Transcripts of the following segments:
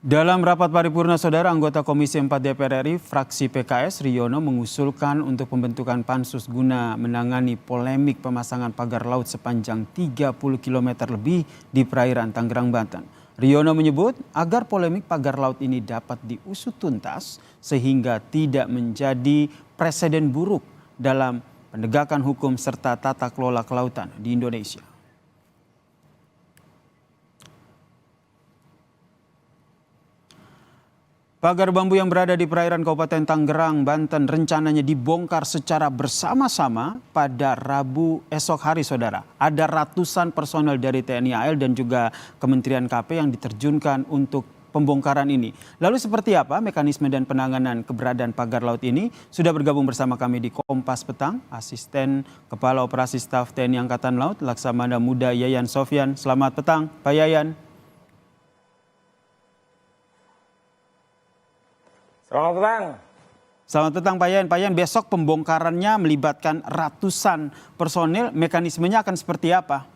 Dalam rapat paripurna saudara, anggota Komisi 4 DPR RI fraksi PKS Riono mengusulkan untuk pembentukan pansus guna menangani polemik pemasangan pagar laut sepanjang 30 km lebih di perairan Tangerang, Banten. Riono menyebut agar polemik pagar laut ini dapat diusut tuntas sehingga tidak menjadi presiden buruk dalam penegakan hukum serta tata kelola kelautan di Indonesia. Pagar bambu yang berada di perairan Kabupaten Tangerang, Banten rencananya dibongkar secara bersama-sama pada Rabu esok hari, saudara. Ada ratusan personel dari TNI AL dan juga Kementerian KP yang diterjunkan untuk pembongkaran ini. Lalu seperti apa mekanisme dan penanganan keberadaan pagar laut ini? Sudah bergabung bersama kami di Kompas Petang, Asisten Kepala Operasi Staf TNI Angkatan Laut, Laksamana Muda Yayan Sofyan. Selamat petang, Pak Yayan. Selamat petang. Selamat petang Pak Yayan. Pak Yayan, besok pembongkarannya melibatkan ratusan personil. Mekanismenya akan seperti apa?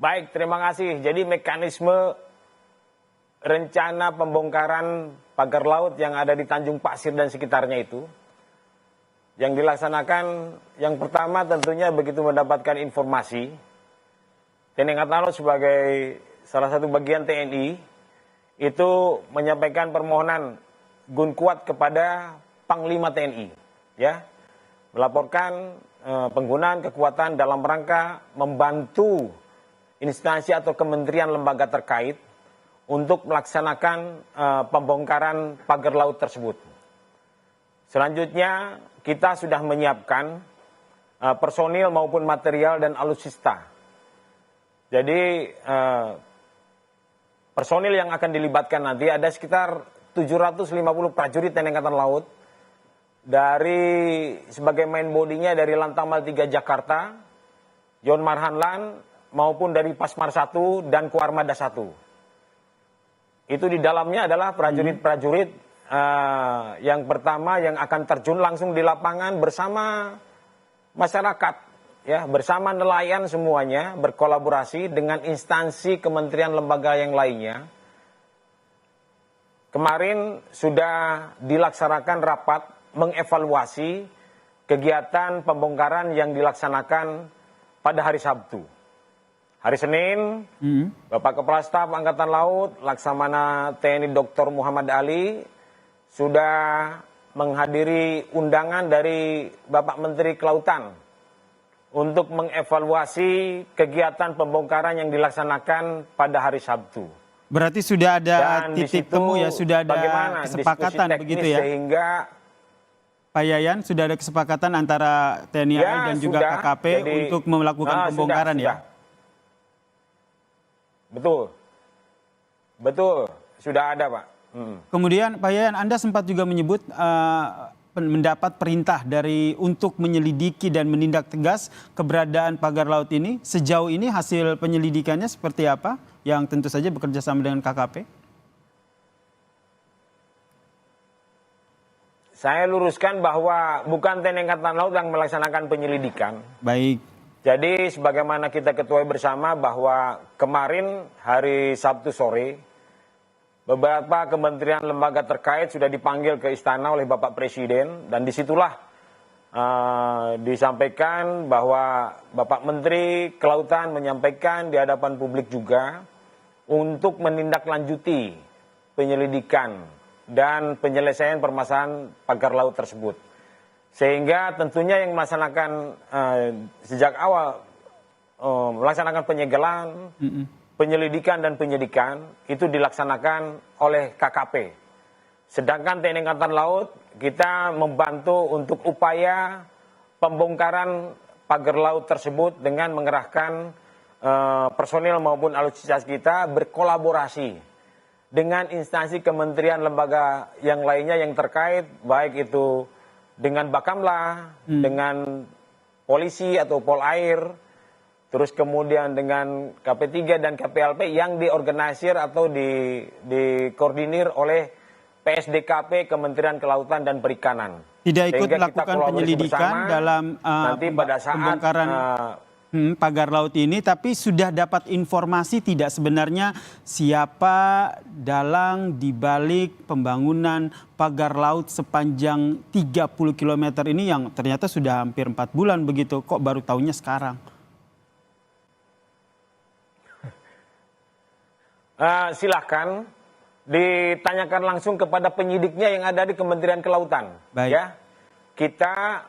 Baik, terima kasih. Jadi mekanisme rencana pembongkaran pagar laut yang ada di Tanjung Pasir dan sekitarnya itu, yang dilaksanakan yang pertama tentunya begitu mendapatkan informasi, TNI Angkatan Laut sebagai salah satu bagian TNI itu menyampaikan permohonan gun kuat kepada Panglima TNI, ya, melaporkan penggunaan kekuatan dalam rangka membantu instansi atau kementerian lembaga terkait untuk melaksanakan pembongkaran pagar laut tersebut. Selanjutnya kita sudah menyiapkan personil maupun material dan alutsista. Jadi personil yang akan dilibatkan nanti ada sekitar 750 prajurit TNI Angkatan Laut dari sebagai main bodinya dari Lantamal 3 Jakarta, Yon Marhanlan maupun dari Pasmar 1 dan Kuarmada 1. Itu di dalamnya adalah prajurit-prajurit yang pertama yang akan terjun langsung di lapangan bersama masyarakat, ya, bersama nelayan semuanya, berkolaborasi dengan instansi kementerian lembaga yang lainnya. Kemarin sudah dilaksanakan rapat mengevaluasi kegiatan pembongkaran yang dilaksanakan pada hari Sabtu. Hari Senin, Bapak Kepala Staf Angkatan Laut, Laksamana TNI Dr. Muhammad Ali, sudah menghadiri undangan dari Bapak Menteri Kelautan untuk mengevaluasi kegiatan pembongkaran yang dilaksanakan pada hari Sabtu. Berarti sudah ada titik temu ya, sudah ada kesepakatan begitu ya? Sehingga Pak Yayan, sudah ada kesepakatan antara TNI AL dan juga KKP untuk melakukan pembongkaran ya? Betul, sudah ada Pak. Kemudian Pak Yayan, Anda sempat juga menyebut mendapat perintah untuk menyelidiki dan menindak tegas keberadaan pagar laut ini. Sejauh ini hasil penyelidikannya seperti apa? Yang tentu saja bekerja sama dengan KKP. Saya luruskan bahwa bukan TNI Angkatan Laut yang melaksanakan penyelidikan. Baik. Jadi sebagaimana kita ketahui bersama bahwa kemarin hari Sabtu sore, beberapa kementerian lembaga terkait sudah dipanggil ke istana oleh Bapak Presiden, dan disitulah disampaikan bahwa Bapak Menteri Kelautan menyampaikan di hadapan publik juga untuk menindaklanjuti penyelidikan dan penyelesaian permasalahan pagar laut tersebut. Sehingga tentunya yang melaksanakan sejak awal melaksanakan penyegelan, penyelidikan dan penyidikan itu dilaksanakan oleh KKP. Sedangkan TNI Angkatan Laut kita membantu untuk upaya pembongkaran pagar laut tersebut dengan mengerahkan personil maupun alutsista kita berkolaborasi dengan instansi kementerian lembaga yang lainnya yang terkait, baik itu dengan Bakamla, dengan polisi atau Polair, terus kemudian dengan KP3 dan KPLP yang diorganisir atau dikoordinir oleh PSDKP Kementerian Kelautan dan Perikanan. Tidak ikut melakukan penyelidikan dalam nanti pada saat pembongkaran pagar laut ini, tapi sudah dapat informasi tidak sebenarnya siapa dalang dibalik pembangunan pagar laut sepanjang 30 km ini yang ternyata sudah hampir 4 bulan begitu, kok baru tahunya sekarang? Silahkan ditanyakan langsung kepada penyidiknya yang ada di Kementerian Kelautan. Baik. Ya, kita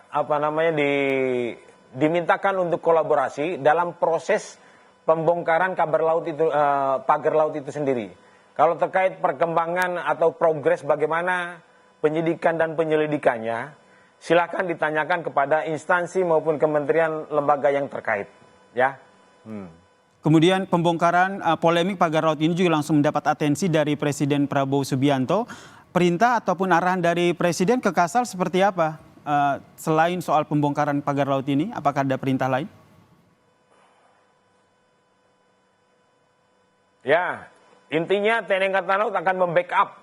dimintakan untuk kolaborasi dalam proses pembongkaran pagar laut itu sendiri. Kalau terkait perkembangan atau progres bagaimana penyidikan dan penyelidikannya, silakan ditanyakan kepada instansi maupun kementerian lembaga yang terkait. Ya. Kemudian pembongkaran polemik pagar laut ini juga langsung mendapat atensi dari Presiden Prabowo Subianto. Perintah ataupun arahan dari Presiden ke Kasal seperti apa? Selain soal pembongkaran pagar laut ini, apakah ada perintah lain? Ya, intinya TNI Angkatan Laut akan membackup,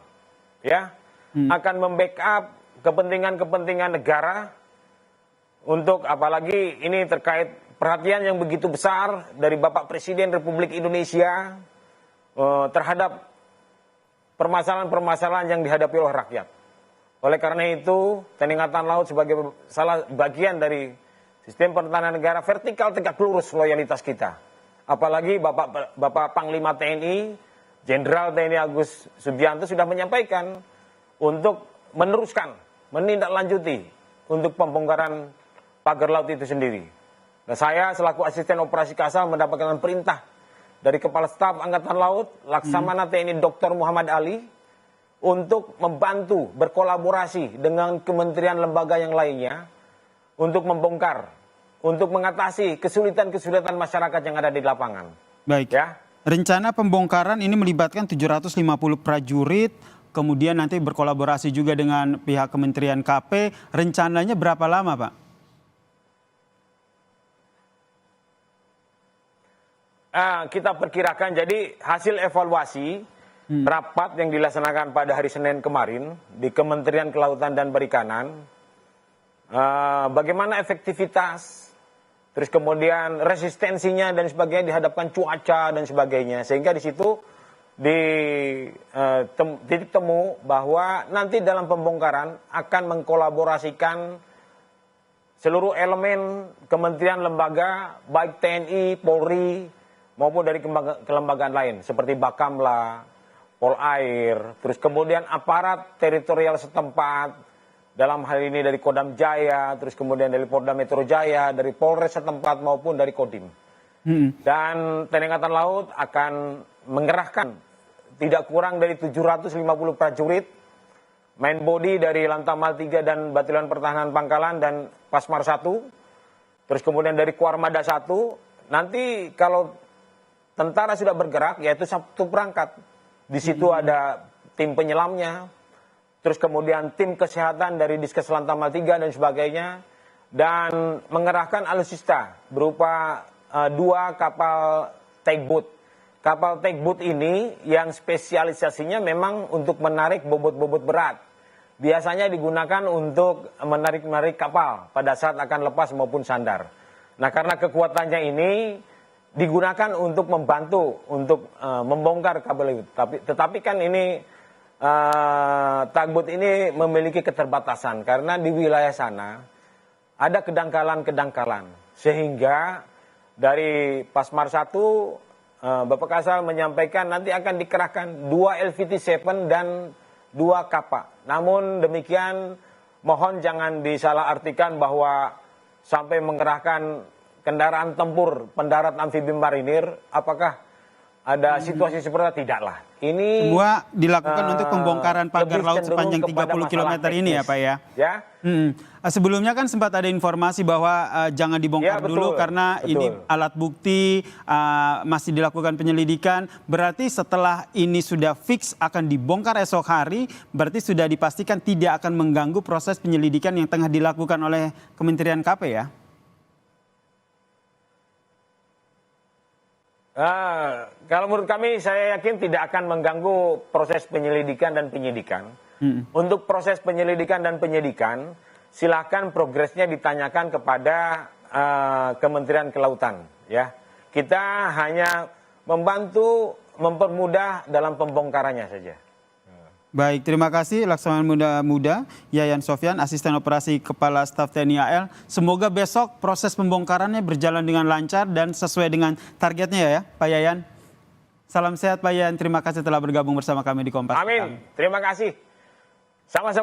ya, akan membackup kepentingan-kepentingan negara untuk apalagi ini terkait perhatian yang begitu besar dari Bapak Presiden Republik Indonesia terhadap permasalahan-permasalahan yang dihadapi oleh rakyat. Oleh karena itu, TNI Angkatan Laut sebagai salah bagian dari sistem pertahanan negara vertikal tegak lurus loyalitas kita. Apalagi Bapak Panglima TNI, Jenderal TNI Agus Subianto sudah menyampaikan untuk meneruskan, menindaklanjuti untuk pembongkaran pagar laut itu sendiri. Nah, saya selaku asisten operasi Kasal mendapatkan perintah dari Kepala Staf Angkatan Laut, Laksamana TNI Dr. Muhammad Ali, untuk membantu berkolaborasi dengan kementerian lembaga yang lainnya untuk membongkar, untuk mengatasi kesulitan-kesulitan masyarakat yang ada di lapangan. Baik. Ya. Rencana pembongkaran ini melibatkan 750 prajurit, kemudian nanti berkolaborasi juga dengan pihak Kementerian KP. Rencananya berapa lama, Pak? Kita perkirakan jadi hasil evaluasi rapat yang dilaksanakan pada hari Senin kemarin di Kementerian Kelautan dan Perikanan, bagaimana efektivitas, terus kemudian resistensinya dan sebagainya dihadapkan cuaca dan sebagainya, sehingga di situ di titik temu bahwa nanti dalam pembongkaran akan mengkolaborasikan seluruh elemen kementerian lembaga, baik TNI, Polri, maupun dari kelembagaan lain seperti Bakamla, Polair, terus kemudian aparat teritorial setempat, dalam hal ini dari Kodam Jaya, terus kemudian dari Polda Metro Jaya, dari Polres setempat maupun dari Kodim. Dan TNI Angkatan Laut akan mengerahkan tidak kurang dari 750 prajurit, main body dari Lantamal 3 dan Batalion Pertahanan Pangkalan dan Pasmar 1, terus kemudian dari Kuarmada 1, nanti kalau tentara sudah bergerak yaitu satu perangkat. Di situ ada tim penyelamnya, terus kemudian tim kesehatan dari Diskes Lantamal 3 dan sebagainya, dan mengerahkan alutsista berupa 2 kapal tugboat. Kapal tugboat ini yang spesialisasinya memang untuk menarik bobot-bobot berat. Biasanya digunakan untuk menarik-narik kapal pada saat akan lepas maupun sandar. Nah, karena kekuatannya ini digunakan untuk membantu untuk membongkar kabel itu. Tetapi kan ini tugboat ini memiliki keterbatasan karena di wilayah sana ada kedangkalan-kedangkalan, sehingga dari Pasmar 1 Bapak Kasal menyampaikan nanti akan dikerahkan 2 LVT-7 dan 2 kapal. Namun demikian mohon jangan disalahartikan bahwa sampai mengerahkan kendaraan tempur pendarat amfibi marinir, apakah ada situasi seperti itu? Tidaklah. Ini semua dilakukan untuk pembongkaran pagar laut sepanjang 30 km ini ya, Pak ya. Ya. Sebelumnya kan sempat ada informasi bahwa jangan dibongkar dulu karena ini alat bukti, masih dilakukan penyelidikan. Berarti setelah ini sudah fix akan dibongkar esok hari, berarti sudah dipastikan tidak akan mengganggu proses penyelidikan yang tengah dilakukan oleh Kementerian KP ya? Kalau menurut kami, saya yakin tidak akan mengganggu proses penyelidikan dan penyidikan. Untuk proses penyelidikan dan penyidikan, silakan progresnya ditanyakan kepada Kementerian Kelautan. Ya, kita hanya membantu mempermudah dalam pembongkarannya saja. Baik, terima kasih Laksamana Muda Yayan Sofyan, Asisten Operasi Kepala Staf TNI AL. Semoga besok proses pembongkarannya berjalan dengan lancar dan sesuai dengan targetnya ya, Pak Yayan. Salam sehat Pak Yayan, terima kasih telah bergabung bersama kami di Kompas. Amin, terima kasih. Sama-sama.